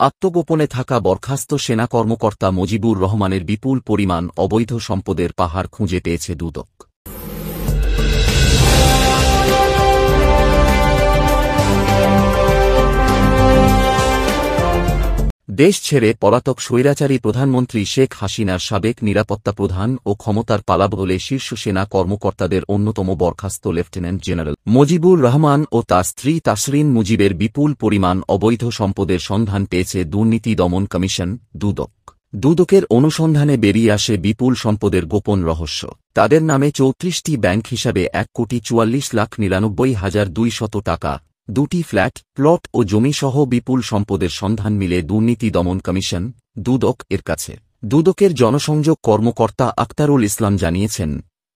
আত্মগোপনে থাকা বরখাস্ত সেনা কর্মকর্তা মুজিবুর রহমানের বিপুল পরিমাণ অবৈধ সম্পদের পাহাড় খুঁজে পেয়েছে দুদক। দেশ ছেড়ে পলাতক স্বৈরাচারী প্রধানমন্ত্রী শেখ হাসিনার সাবেক নিরাপত্তা প্রধান ও ক্ষমতার পালাবদলে শীর্ষ সেনা কর্মকর্তাদের অন্যতম বরখাস্ত লেফটেন্যান্ট জেনারেল মুজিবুর রহমান ও তার স্ত্রী তাসরিন মুজিবের বিপুল পরিমাণ অবৈধ সম্পদের সন্ধান পেয়েছে দুর্নীতি দমন কমিশন দুদক। দুদকের অনুসন্ধানে বেরিয়ে আসে বিপুল সম্পদের গোপন রহস্য। তাদের নামে ৩৪টি ব্যাংক হিসাবে ১,৪৪,৯৯,২০০ টাকা, ২টি ফ্ল্যাট, প্লট ও জমিসহ বিপুল সম্পদের সন্ধান মিলে দুর্নীতি দমন কমিশন দুদক এর কাছে। দুদকের জনসংযোগ কর্মকর্তা আক্তারুল ইসলাম জানিয়েছেন,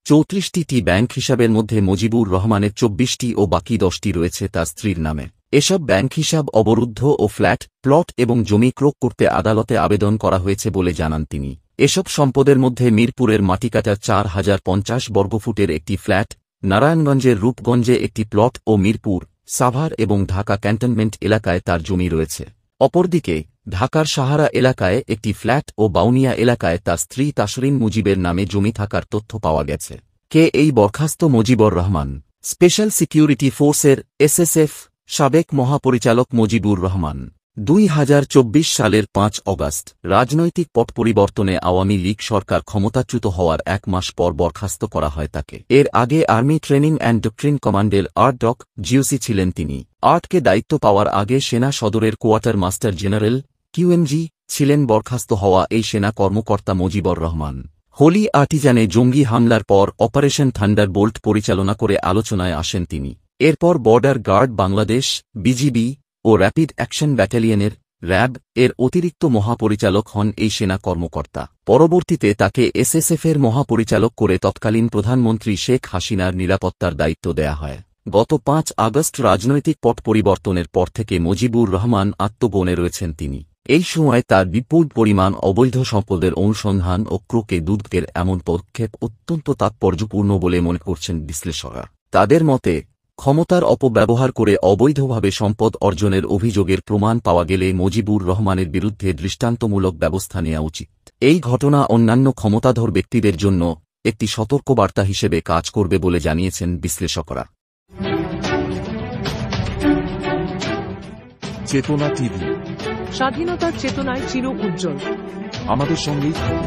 ৩৪টি ব্যাংক হিসাবের মধ্যে মুজিবুর রহমানের ২৪টি ও বাকি 10টি রয়েছে তার স্ত্রীর নামে। এসব ব্যাংক হিসাব অবরুদ্ধ ও ফ্ল্যাট, প্লট এবং জমি ক্রয় করতে আদালতে আবেদন করা হয়েছে বলে জানান তিনি। এসব সম্পদের মধ্যে মিরপুরের মাটিকাটার ৪,০৫০ বর্গফুটের একটি ফ্ল্যাট, নারায়ণগঞ্জের রূপগঞ্জে একটি প্লট ও মিরপুর, সাভার এবং ঢাকা ক্যান্টনমেন্ট এলাকায় তার জমি রয়েছে। অপরদিকে ঢাকার সাহারা এলাকায় একটি ফ্ল্যাট ও বাউনিয়া এলাকায় তার স্ত্রী তাসরিন মুজিবের নামে জমি থাকার তথ্য পাওয়া গেছে। কে এই বরখাস্ত মুজিবুর রহমান? স্পেশাল সিকিউরিটি ফোর্সের এসএসএফ সাবেক মহাপরিচালক মুজিবুর রহমান ২০২৪ সালের ৫ অগাস্ট রাজনৈতিক পট পরিবর্তনে আওয়ামী লীগ সরকার ক্ষমতাচ্যুত হওয়ার ১ মাস পর বরখাস্ত করা হয় তাকে। এর আগে আর্মি ট্রেনিং অ্যান্ড ডক্ট্রিন কমান্ডের আরডক জিওসি ছিলেন তিনি। আর্টকে দায়িত্ব পাওয়ার আগে সেনা সদরের কোয়ার্টার মাস্টার জেনারেল কিউএমজি ছিলেন বরখাস্ত হওয়া এই সেনা কর্মকর্তা মুজিবুর রহমান। হোলি আর্টিজানে জঙ্গি হামলার পর অপারেশন থান্ডারবোল্ট পরিচালনা করে আলোচনায় আসেন তিনি। এরপর বর্ডার গার্ড বাংলাদেশ, বিজিবি ও র্যাপিড অ্যাকশন ব্যাটালিয়নের র্যাব এর অতিরিক্ত মহাপরিচালক হন এই সেনা কর্মকর্তা। পরবর্তীতে তাকে এসএসএফের মহাপরিচালক করে তৎকালীন প্রধানমন্ত্রী শেখ হাসিনার নিরাপত্তার দায়িত্ব দেয়া হয়। গত ৫ আগস্ট রাজনৈতিক পট পরিবর্তনের পর থেকে মুজিবুর রহমান আত্মগোপনে রয়েছেন তিনি। এই সময় তার বিপুল পরিমাণ অবৈধ সম্পদের অনুসন্ধান ও ক্রোকে দুদকের এমন পদক্ষেপ অত্যন্ত তাৎপর্যপূর্ণ বলে মনে করছেন বিশ্লেষকরা। তাদের মতে, ক্ষমতার অপব্যবহার করে অবৈধভাবে সম্পদ অর্জনের অভিযোগের প্রমাণ পাওয়া গেলে মুজিবুর রহমানের বিরুদ্ধে দৃষ্টান্তমূলক ব্যবস্থা নেওয়া উচিত। এই ঘটনা অন্যান্য ক্ষমতাধর ব্যক্তিদের জন্য একটি সতর্কবার্তা হিসেবে কাজ করবে বলে জানিয়েছেন বিশ্লেষকরা। চেতনা টিভি, স্বাধীনতার চেতনায় চির উজ্জ্বল। আমাদের সঙ্গেই থাকুন।